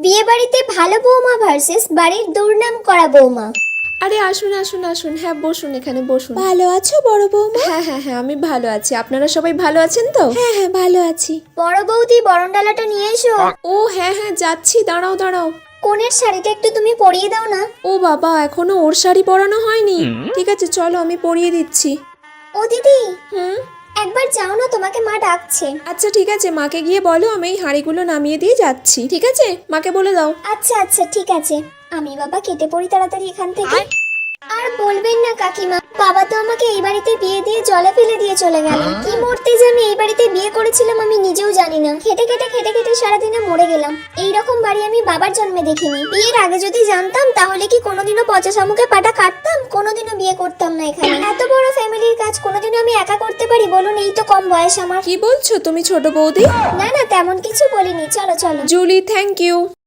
বিয়ে বাড়িতে ভালো বৌমা ভার্সেস বাড়ির দুর্নাম করা বৌমা। আরে আসুন আসুন আসুন, হ্যাঁ বসুন, এখানে বসুন। ভালো আছো বড় বৌমা? হ্যাঁ হ্যাঁ হ্যাঁ, আমি ভালো আছি। আপনারা সবাই ভালো আছেন তো? হ্যাঁ হ্যাঁ ভালো আছি। বড় বৌদি বরণডালাটা নিয়ে এসো। ও হ্যাঁ হ্যাঁ যাচ্ছি, দাঁড়াও দাঁড়াও। কোণের শাড়িটা একটু তুমি পরিয়ে দাও না। ও বাবা, এখনো ওর শাড়ি পরানো হয়নি? ঠিক আছে চলো, আমি পরিয়ে দিচ্ছি। ও দিদি, হুম, একবার যাও না, তোমাকে মা ডাকছে। আচ্ছা ঠিক আছে, মাকে গিয়ে বলো আমি এই হাঁড়িগুলো নামিয়ে দিয়ে যাচ্ছি। ঠিক আছে, মাকে বলে দাও। আচ্ছা আচ্ছা ঠিক আছে, আমি বাবা কেটে পড়ি তাড়াতাড়ি এখান থেকে। আর বলবেন না কাকিমা, বাবা তো আমাকে এই বাড়িতে বিয়ে দিয়ে জলে ফেলে দিয়ে চলে গেল। কি মরতে যে আমি এই বাড়িতে বিয়ে করেছিলাম আমি নিজেও জানি না। খেটে খেটে খেটে খেটে সারাদিনে মরে গেলাম। এই রকম বাড়ি আমি বাবার জন্মে দেখিনি। বিয়ের আগে যদি জানতাম তাহলে কি কোনোদিনও পচা শামুকে পাটা কাটতাম, কোনোদিনও বিয়ে করতাম না এখানে। এত বড় ফ্যামিলির কাজ কোনোদিনও আমি একা করতে পারি বলুন? এই তো কম বয়স আমার। কি বলছো তুমি ছোট বৌদি? না না, তেমন কিছু বলিনি, চলো চলো। Julie, thank you.